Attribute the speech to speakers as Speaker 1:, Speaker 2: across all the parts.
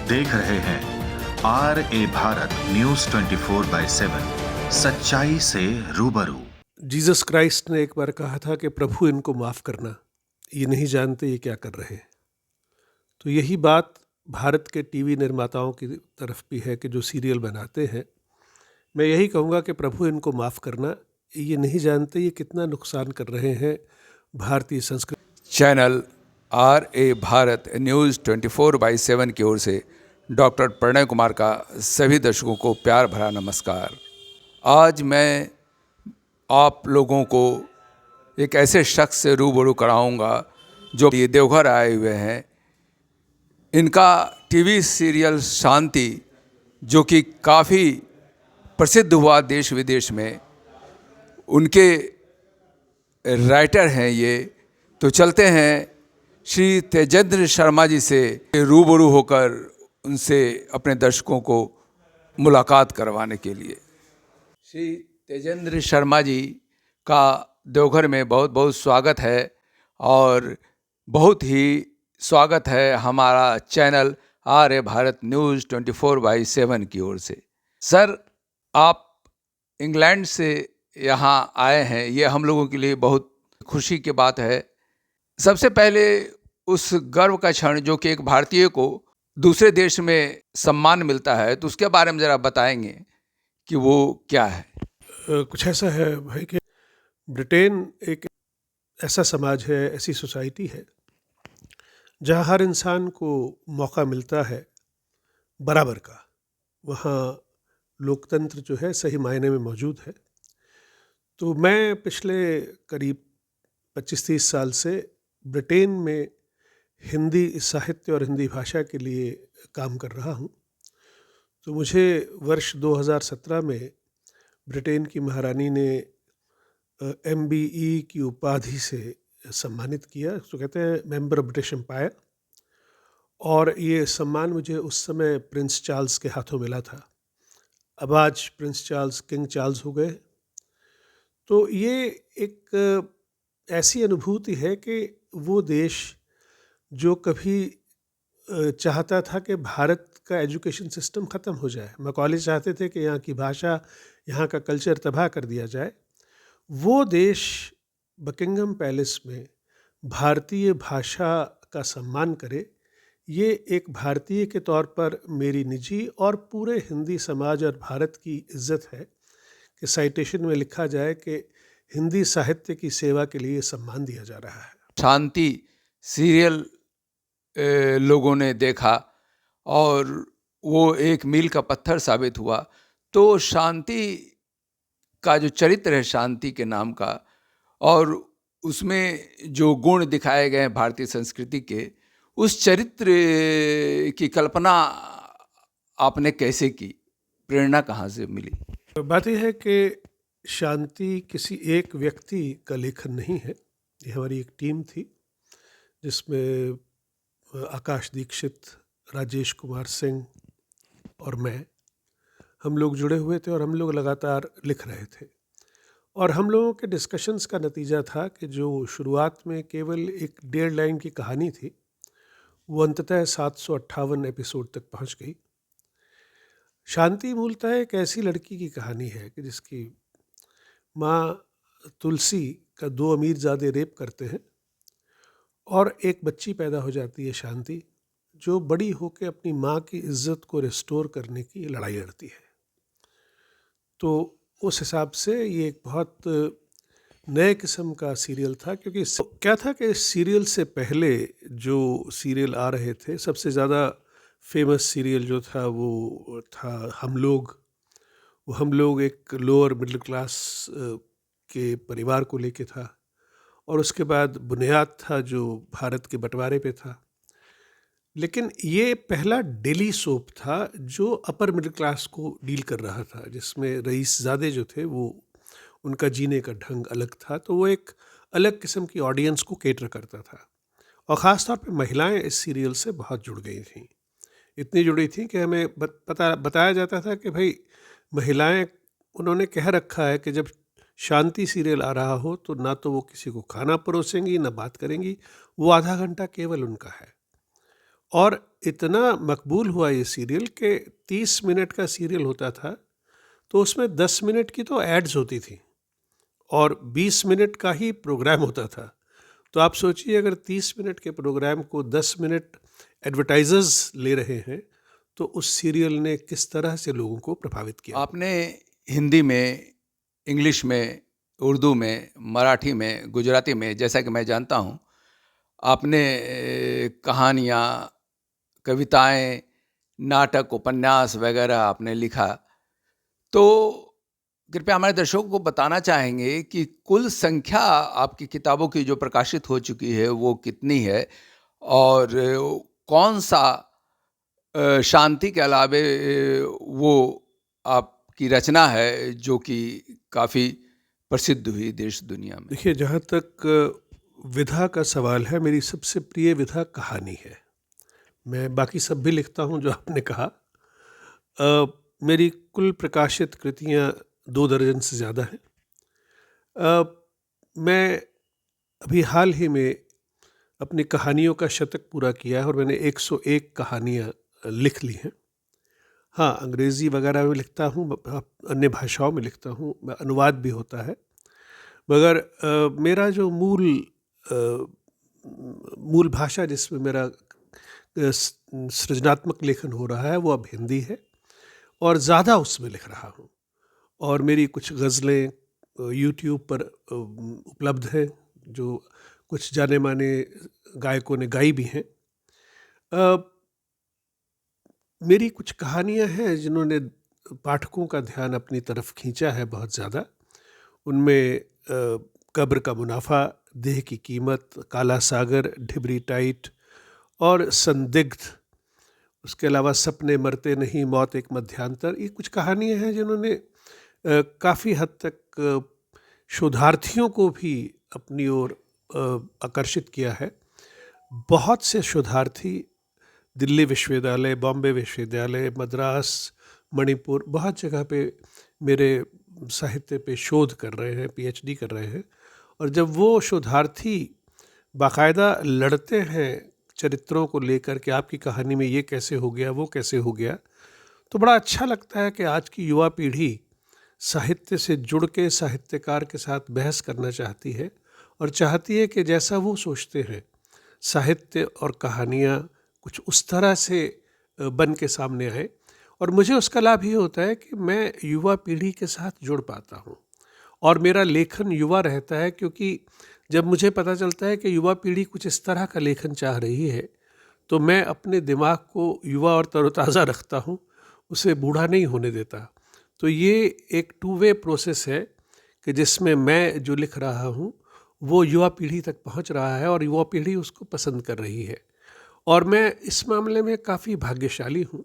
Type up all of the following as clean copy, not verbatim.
Speaker 1: देख रहे हैं RA भारत न्यूज 24/7, सच्चाई से रूबरू।
Speaker 2: जीसस क्राइस्ट ने एक बार कहा था कि प्रभु इनको माफ़ करना, ये नहीं जानते ये क्या कर रहे हैं। तो यही बात भारत के टीवी निर्माताओं की तरफ भी है कि जो सीरियल बनाते हैं। मैं यही कहूँगा कि प्रभु इनको माफ़ करना, ये नहीं जानते ये कितना नुकसान कर रहे हैं भारतीय संस्कृति।
Speaker 3: चैनल RA भारत न्यूज़ 24/7 की ओर से डॉक्टर प्रणय कुमार का सभी दर्शकों को प्यार भरा नमस्कार। आज मैं आप लोगों को एक ऐसे शख्स से रूबरू कराऊंगा जो ये देवघर आए हुए हैं। इनका टीवी सीरियल शांति, जो कि काफ़ी प्रसिद्ध हुआ देश विदेश में, उनके राइटर हैं ये। तो चलते हैं श्री तेजेंद्र शर्मा जी से रूबरू होकर उनसे अपने दर्शकों को मुलाकात करवाने के लिए। श्री तेजेंद्र शर्मा जी का देवघर में बहुत बहुत स्वागत है और बहुत ही स्वागत है हमारा चैनल RA भारत न्यूज़ 24/7 की ओर से। सर, आप इंग्लैंड से यहाँ आए हैं, ये हम लोगों के लिए बहुत खुशी की बात है। सबसे पहले उस गर्व का क्षण जो कि एक भारतीय को दूसरे देश में सम्मान मिलता है, तो उसके बारे में ज़रा बताएंगे कि वो क्या है।
Speaker 2: कुछ ऐसा है भाई कि ब्रिटेन एक ऐसा समाज है, ऐसी सोसाइटी है जहाँ हर इंसान को मौका मिलता है बराबर का। वहाँ लोकतंत्र जो है सही मायने में मौजूद है। तो मैं पिछले करीब 25-30 साल से ब्रिटेन में हिंदी साहित्य और हिंदी भाषा के लिए काम कर रहा हूँ। तो मुझे वर्ष 2017 में ब्रिटेन की महारानी ने MBE की उपाधि से सम्मानित किया, तो कहते हैं मेंबर ऑफ ब्रिटिश एम्पायर। और ये सम्मान मुझे उस समय प्रिंस चार्ल्स के हाथों मिला था। अब आज प्रिंस चार्ल्स किंग चार्ल्स हो गए। तो ये एक ऐसी अनुभूति है कि वो देश जो कभी चाहता था कि भारत का एजुकेशन सिस्टम ख़त्म हो जाए, मैकॉले चाहते थे कि यहाँ की भाषा, यहाँ का कल्चर तबाह कर दिया जाए, वो देश बकिंघम पैलेस में भारतीय भाषा का सम्मान करे। ये एक भारतीय के तौर पर मेरी निजी और पूरे हिंदी समाज और भारत की इज्जत है कि साइटेशन में लिखा जाए कि हिंदी साहित्य की सेवा के लिए सम्मान दिया जा रहा है।
Speaker 3: शांति सीरियल लोगों ने देखा और वो एक मील का पत्थर साबित हुआ। तो शांति का जो चरित्र है, शांति के नाम का, और उसमें जो गुण दिखाए गए हैं भारतीय संस्कृति के, उस चरित्र की कल्पना आपने कैसे की? प्रेरणा कहाँ से मिली?
Speaker 2: बात यह है कि शांति किसी एक व्यक्ति का लेखन नहीं है। ये हमारी एक टीम थी जिसमें आकाश दीक्षित, राजेश कुमार सिंह और मैं, हम लोग जुड़े हुए थे और हम लोग लगातार लिख रहे थे। और हम लोगों के डिस्कशंस का नतीजा था कि जो शुरुआत में केवल एक 1.5 लाइन की कहानी थी, वो अंततः 758 एपिसोड तक पहुंच गई। शांति मूलतः एक ऐसी लड़की की कहानी है कि जिसकी माँ तुलसी का 2 अमीरजादे रेप करते हैं और एक बच्ची पैदा हो जाती है शांति, जो बड़ी होकर अपनी माँ की इज्जत को रिस्टोर करने की लड़ाई लड़ती है। तो उस हिसाब से ये एक बहुत नए किस्म का सीरियल था, क्योंकि क्या था कि इस सीरियल से पहले जो सीरियल आ रहे थे, सबसे ज़्यादा फेमस सीरियल जो था वो था हम लोग। वो हम लोग एक लोअर मिडिल क्लास के परिवार को लेके था। और उसके बाद बुनियाद था जो भारत के बंटवारे पे था। लेकिन ये पहला डेली सोप था जो अपर मिडिल क्लास को डील कर रहा था, जिसमें रईसजादे जो थे वो उनका जीने का ढंग अलग था। तो वो एक अलग किस्म की ऑडियंस को केटर करता था। और ख़ास तौर पे महिलाएं इस सीरियल से बहुत जुड़ गई थीं। इतनी जुड़ी थीं कि हमें बताया जाता था कि भाई महिलाएं, उन्होंने कह रखा है कि जब शांति सीरियल आ रहा हो तो ना तो वो किसी को खाना परोसेंगी, ना बात करेंगी, वो आधा घंटा केवल उनका है। और इतना मकबूल हुआ ये सीरियल कि 30 मिनट का सीरियल होता था, तो उसमें 10 मिनट की तो एड्स होती थी और 20 मिनट का ही प्रोग्राम होता था। तो आप सोचिए, अगर 30 मिनट के प्रोग्राम को 10 मिनट एडवर्टाइजर्स ले रहे हैं, तो उस सीरियल ने किस तरह से लोगों को प्रभावित किया।
Speaker 3: आपने हिंदी में, इंग्लिश में, उर्दू में, मराठी में, गुजराती में, जैसा कि मैं जानता हूँ, आपने कहानियाँ, कविताएं, नाटक, उपन्यास वगैरह आपने लिखा। तो कृपया हमारे दर्शकों को बताना चाहेंगे कि कुल संख्या आपकी किताबों की जो प्रकाशित हो चुकी है वो कितनी है, और कौन सा शांति के अलावे वो आपकी रचना है जो कि काफ़ी प्रसिद्ध हुई देश दुनिया में।
Speaker 2: देखिए, जहाँ तक विधा का सवाल है, मेरी सबसे प्रिय विधा कहानी है। मैं बाकी सब भी लिखता हूँ जो आपने कहा। मेरी कुल प्रकाशित कृतियाँ 2 दर्जन से ज़्यादा हैं। मैं अभी हाल ही में अपनी कहानियों का शतक पूरा किया है और मैंने 101 कहानियाँ लिख ली हैं। हाँ, अंग्रेज़ी वगैरह में लिखता हूँ, अन्य भाषाओं में लिखता हूँ, अनुवाद भी होता है। मगर मेरा जो मूल भाषा जिसमें मेरा सृजनात्मक लेखन हो रहा है, वो अब हिंदी है और ज़्यादा उसमें लिख रहा हूँ। और मेरी कुछ गज़लें यूट्यूब पर उपलब्ध हैं, जो कुछ जाने माने गायकों ने गाई भी हैं। मेरी कुछ कहानियाँ हैं जिन्होंने पाठकों का ध्यान अपनी तरफ खींचा है बहुत ज़्यादा। उनमें कब्र का मुनाफा, देह की कीमत, काला सागर, ढिबरी टाइट और संदिग्ध, उसके अलावा सपने मरते नहीं, मौत एक मध्यांतर, ये कुछ कहानियाँ हैं जिन्होंने काफ़ी हद तक शोधार्थियों को भी अपनी ओर आकर्षित किया है। बहुत से शोधार्थी दिल्ली विश्वविद्यालय, बॉम्बे विश्वविद्यालय, मद्रास, मणिपुर, बहुत जगह पे मेरे साहित्य पे शोध कर रहे हैं, पीएचडी कर रहे हैं। और जब वो शोधार्थी बाकायदा लड़ते हैं चरित्रों को लेकर कि आपकी कहानी में ये कैसे हो गया, वो कैसे हो गया, तो बड़ा अच्छा लगता है कि आज की युवा पीढ़ी साहित्य से जुड़ के साहित्यकार के साथ बहस करना चाहती है और चाहती है कि जैसा वो सोचते हैं साहित्य और कहानियाँ कुछ उस तरह से बन के सामने आए। और मुझे उसका लाभ ये होता है कि मैं युवा पीढ़ी के साथ जुड़ पाता हूँ और मेरा लेखन युवा रहता है, क्योंकि जब मुझे पता चलता है कि युवा पीढ़ी कुछ इस तरह का लेखन चाह रही है, तो मैं अपने दिमाग को युवा और तरोताज़ा रखता हूँ, उसे बूढ़ा नहीं होने देता। तो ये एक 2 वे प्रोसेस है कि जिसमें मैं जो लिख रहा हूँ वो युवा पीढ़ी तक पहुँच रहा है और युवा पीढ़ी उसको पसंद कर रही है। और मैं इस मामले में काफ़ी भाग्यशाली हूँ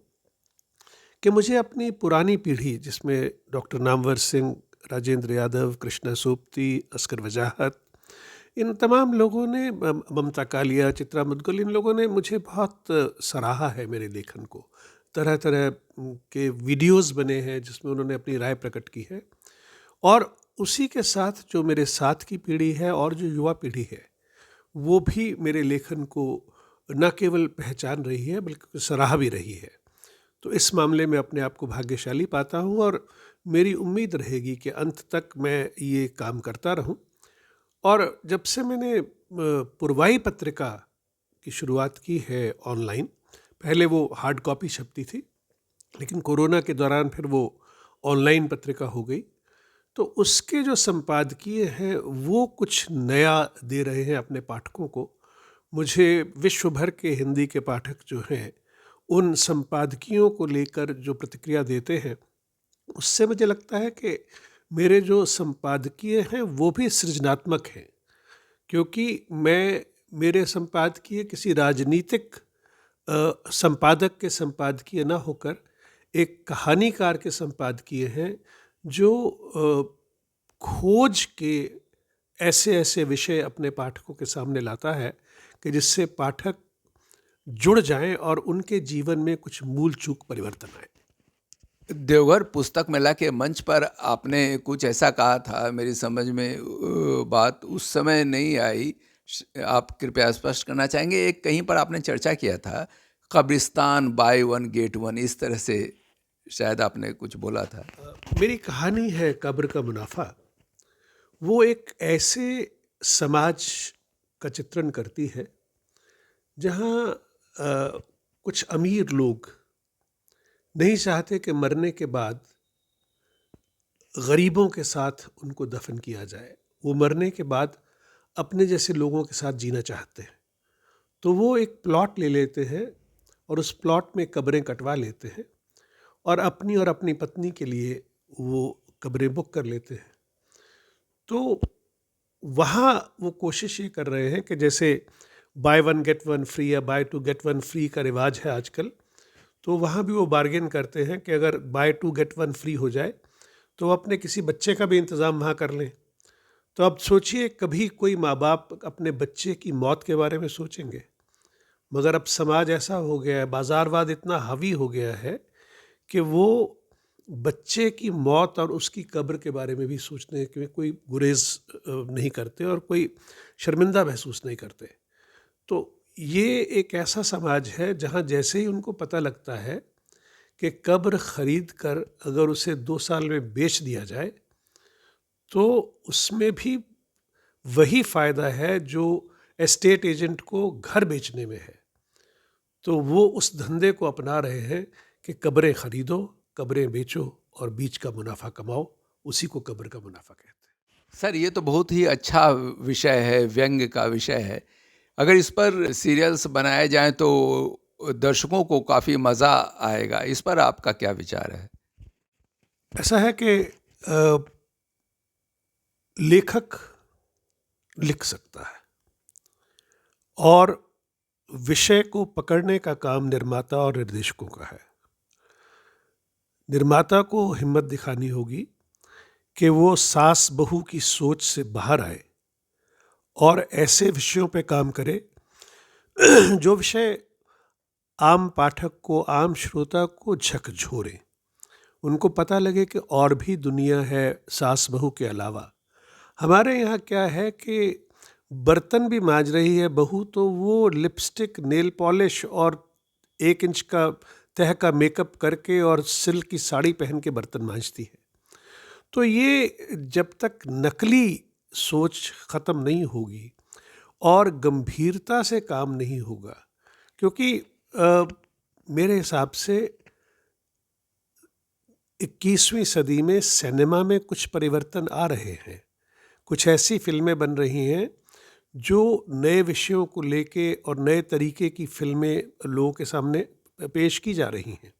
Speaker 2: कि मुझे अपनी पुरानी पीढ़ी, जिसमें डॉक्टर नामवर सिंह, राजेंद्र यादव, कृष्णा सोपती, असगर वजाहत, इन तमाम लोगों ने, ममता कालिया, चित्रा मुदगल, इन लोगों ने मुझे बहुत सराहा है मेरे लेखन को। तरह तरह के वीडियोस बने हैं जिसमें उन्होंने अपनी राय प्रकट की है। और उसी के साथ जो मेरे साथ की पीढ़ी है और जो युवा पीढ़ी है, वो भी मेरे लेखन को न केवल पहचान रही है बल्कि सराहा भी रही है। तो इस मामले में अपने आप को भाग्यशाली पाता हूँ और मेरी उम्मीद रहेगी कि अंत तक मैं ये काम करता रहूँ। और जब से मैंने पुरवाई पत्रिका की शुरुआत की है ऑनलाइन, पहले वो हार्ड कॉपी छपती थी, लेकिन कोरोना के दौरान फिर वो ऑनलाइन पत्रिका हो गई, तो उसके जो संपादकीय हैं वो कुछ नया दे रहे हैं अपने पाठकों को। मुझे विश्व भर के हिंदी के पाठक जो हैं, उन संपादकियों को लेकर जो प्रतिक्रिया देते हैं, उससे मुझे लगता है कि मेरे जो संपादकीय हैं वो भी सृजनात्मक हैं, क्योंकि मेरे संपादकीय किसी राजनीतिक संपादक के संपादकीय न होकर एक कहानीकार के संपादकीय हैं, जो खोज के ऐसे ऐसे विषय अपने पाठकों के सामने लाता है कि जिससे पाठक जुड़ जाएं और उनके जीवन में कुछ मूल चूक परिवर्तन आए।
Speaker 3: देवघर पुस्तक मेला के मंच पर आपने कुछ ऐसा कहा था, मेरी समझ में बात उस समय नहीं आई, आप कृपया स्पष्ट करना चाहेंगे। एक कहीं पर आपने चर्चा किया था, कब्रिस्तान बाय वन गेट वन, इस तरह से शायद आपने कुछ बोला था।
Speaker 2: मेरी कहानी है कब्र का मुनाफा। वो एक ऐसे समाज का चित्रण करती है जहाँ कुछ अमीर लोग नहीं चाहते कि मरने के बाद गरीबों के साथ उनको दफन किया जाए। वो मरने के बाद अपने जैसे लोगों के साथ जीना चाहते हैं, तो वो एक प्लॉट ले लेते हैं और उस प्लॉट में कब्रें कटवा लेते हैं और अपनी पत्नी के लिए वो कब्रें बुक कर लेते हैं। तो वहाँ वो कोशिश ये कर रहे हैं कि जैसे buy one get one free या buy two get one free का रिवाज है आजकल, तो वहाँ भी वो बार्गेन करते हैं कि अगर buy two get one free हो जाए तो अपने किसी बच्चे का भी इंतज़ाम वहाँ कर लें। तो अब सोचिए, कभी कोई माँ बाप अपने बच्चे की मौत के बारे में सोचेंगे? मगर अब समाज ऐसा हो गया है, बाज़ारवाद इतना हावी हो गया है कि वो बच्चे की मौत और उसकी कब्र के बारे में भी सोचने के कोई गुरेज नहीं करते और कोई शर्मिंदा महसूस नहीं करते। तो ये एक ऐसा समाज है जहाँ जैसे ही उनको पता लगता है कि कब्र खरीद कर अगर उसे 2 साल में बेच दिया जाए तो उसमें भी वही फ़ायदा है जो एस्टेट एजेंट को घर बेचने में है। तो वो उस धंधे को अपना रहे हैं कि कब्रें खरीदो, कब्रें बेचो और बीच का मुनाफा कमाओ। उसी को कब्र का मुनाफा कहते हैं।
Speaker 3: सर, ये तो बहुत ही अच्छा विषय है, व्यंग्य का विषय है। अगर इस पर सीरियल्स बनाए जाएं तो दर्शकों को काफ़ी मज़ा आएगा। इस पर आपका क्या विचार है?
Speaker 2: ऐसा है कि लेखक लिख सकता है और विषय को पकड़ने का काम निर्माता और निर्देशकों का है। निर्माता को हिम्मत दिखानी होगी कि वो सास बहू की सोच से बाहर आए और ऐसे विषयों पे काम करे जो विषय आम पाठक को, आम श्रोता को झकझोरे। उनको पता लगे कि और भी दुनिया है सास बहू के अलावा। हमारे यहाँ क्या है कि बर्तन भी मांज रही है बहू तो वो लिपस्टिक, नेल पॉलिश और 1 इंच का तह का मेकअप करके और सिल्क की साड़ी पहन के बर्तन मांजती है। तो ये जब तक नकली सोच ख़त्म नहीं होगी और गंभीरता से काम नहीं होगा, क्योंकि मेरे हिसाब से 21वीं सदी में सिनेमा में कुछ परिवर्तन आ रहे हैं। कुछ ऐसी फिल्में बन रही हैं जो नए विषयों को लेके और नए तरीके की फिल्में लोगों के सामने पेश की जा रही हैं,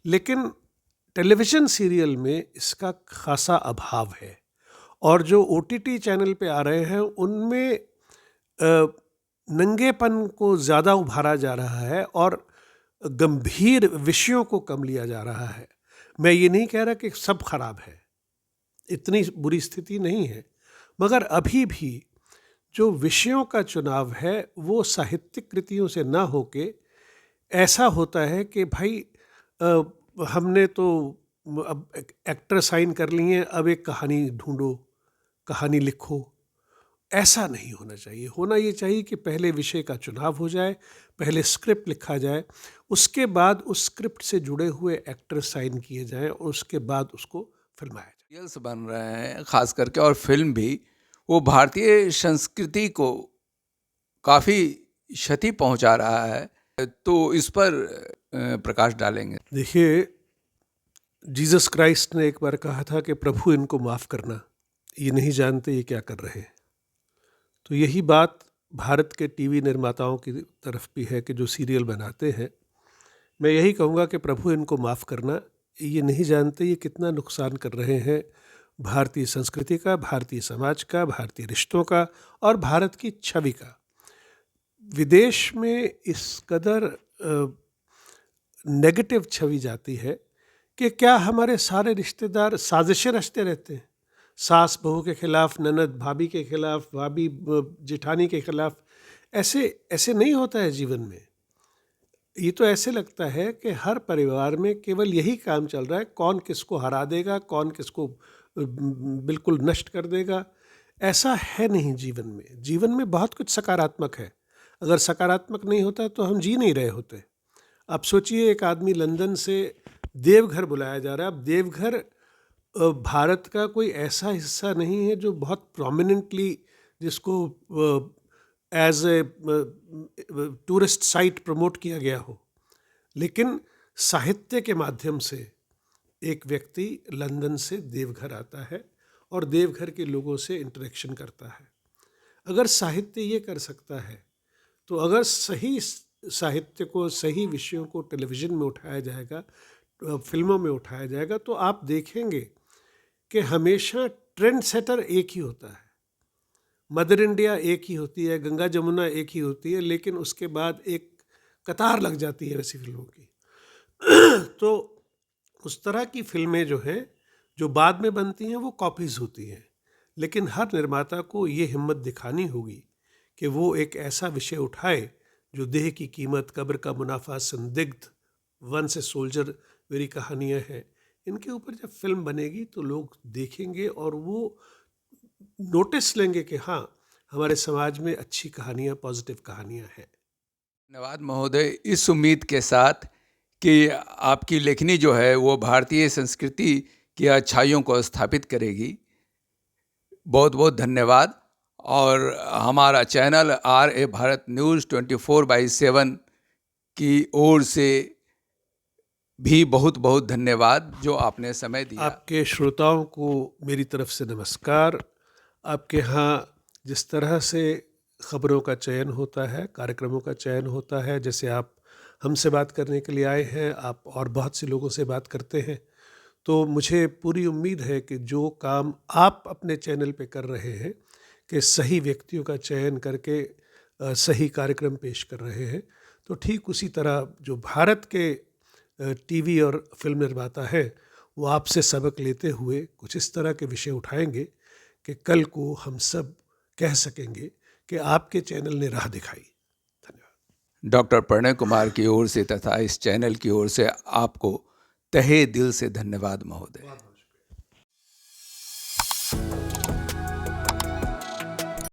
Speaker 2: लेकिन टेलीविज़न सीरियल में इसका खासा अभाव है। और जो OTT चैनल पे आ रहे हैं उनमें नंगेपन को ज़्यादा उभारा जा रहा है और गंभीर विषयों को कम लिया जा रहा है। मैं ये नहीं कह रहा कि सब खराब है, इतनी बुरी स्थिति नहीं है, मगर अभी भी जो विषयों का चुनाव है वो साहित्यिक कृतियों से ना होके ऐसा होता है कि भाई हमने तो अब एक्टर साइन कर लिए हैं, अब एक कहानी ढूंढो, कहानी लिखो। ऐसा नहीं होना चाहिए। होना ये चाहिए कि पहले विषय का चुनाव हो जाए, पहले स्क्रिप्ट लिखा जाए, उसके बाद उस स्क्रिप्ट से जुड़े हुए एक्टर साइन किए जाएं और उसके बाद उसको फिल्माया जाए।
Speaker 3: सीरियल्स बन रहे हैं खास करके, और फिल्म भी, वो भारतीय संस्कृति को काफ़ी क्षति पहुंचा रहा है, तो इस पर प्रकाश डालेंगे।
Speaker 2: देखिए, जीसस क्राइस्ट ने एक बार कहा था कि प्रभु इनको माफ़ करना, ये नहीं जानते ये क्या कर रहे हैं। तो यही बात भारत के टीवी निर्माताओं की तरफ भी है कि जो सीरियल बनाते हैं। मैं यही कहूँगा कि प्रभु इनको माफ़ करना, ये नहीं जानते ये कितना नुकसान कर रहे हैं भारतीय संस्कृति का, भारतीय समाज का, भारतीय रिश्तों का और भारत की छवि का। विदेश में इस कदर नेगेटिव छवि जाती है कि क्या हमारे सारे रिश्तेदार साजिशें रचते रहते हैं, सास बहू के खिलाफ, ननद भाभी के खिलाफ, भाभी जेठानी के खिलाफ। ऐसे नहीं होता है जीवन में। ये तो ऐसे लगता है कि हर परिवार में केवल यही काम चल रहा है, कौन किसको हरा देगा, कौन किसको बिल्कुल नष्ट कर देगा। ऐसा है नहीं जीवन में। जीवन में बहुत कुछ सकारात्मक है। अगर सकारात्मक नहीं होता तो हम जी नहीं रहे होते। आप सोचिए, एक आदमी लंदन से देवघर बुलाया जा रहा है। अब देवघर भारत का कोई ऐसा हिस्सा नहीं है जो बहुत प्रोमिनेंटली जिसको as a tourist site promote किया गया हो, लेकिन साहित्य के माध्यम से एक व्यक्ति लंदन से देवघर आता है और देवघर के लोगों से इंटरेक्शन करता है। अगर साहित्य ये कर सकता है, तो अगर सही साहित्य को, सही विषयों को टेलीविज़न में उठाया जाएगा, फिल्मों में उठाया जाएगा, तो आप देखेंगे कि हमेशा ट्रेंड सेटर एक ही होता है। मदर इंडिया एक ही होती है, गंगा जमुना एक ही होती है, लेकिन उसके बाद एक कतार लग जाती है वैसी फिल्मों की। तो उस तरह की फिल्में जो हैं, जो बाद में बनती हैं, वो कॉपीज़ होती हैं। लेकिन हर निर्माता को ये हिम्मत दिखानी होगी कि वो एक ऐसा विषय उठाए जो देह की कीमत, कब्र का मुनाफा, संदिग्ध, वंस ए सोल्जर, मेरी कहानियाँ हैं, इनके ऊपर जब फिल्म बनेगी तो लोग देखेंगे और वो नोटिस लेंगे कि हाँ, हमारे समाज में अच्छी कहानियाँ, पॉजिटिव कहानियाँ हैं।
Speaker 3: धन्यवाद महोदय। इस उम्मीद के साथ कि आपकी लेखनी जो है वो भारतीय संस्कृति की अच्छाइयों को स्थापित करेगी, बहुत बहुत धन्यवाद। और हमारा चैनल RA भारत न्यूज़ 24/7 की ओर से भी बहुत बहुत धन्यवाद जो आपने समय दिया।
Speaker 2: आपके श्रोताओं को मेरी तरफ से नमस्कार। आपके यहाँ जिस तरह से खबरों का चयन होता है, कार्यक्रमों का चयन होता है, जैसे आप हमसे बात करने के लिए आए हैं, आप और बहुत से लोगों से बात करते हैं, तो मुझे पूरी उम्मीद है कि जो काम आप अपने चैनल पे कर रहे हैं, कि सही व्यक्तियों का चयन करके सही कार्यक्रम पेश कर रहे हैं, तो ठीक उसी तरह जो भारत के टीवी और फिल्म निर्माता हैं, वो आपसे सबक लेते हुए कुछ इस तरह के विषय उठाएंगे कि कल को हम सब कह सकेंगे कि आपके चैनल ने राह दिखाई। धन्यवाद।
Speaker 3: डॉक्टर प्रणय कुमार की ओर से तथा इस चैनल की ओर से आपको तहे दिल से धन्यवाद महोदय।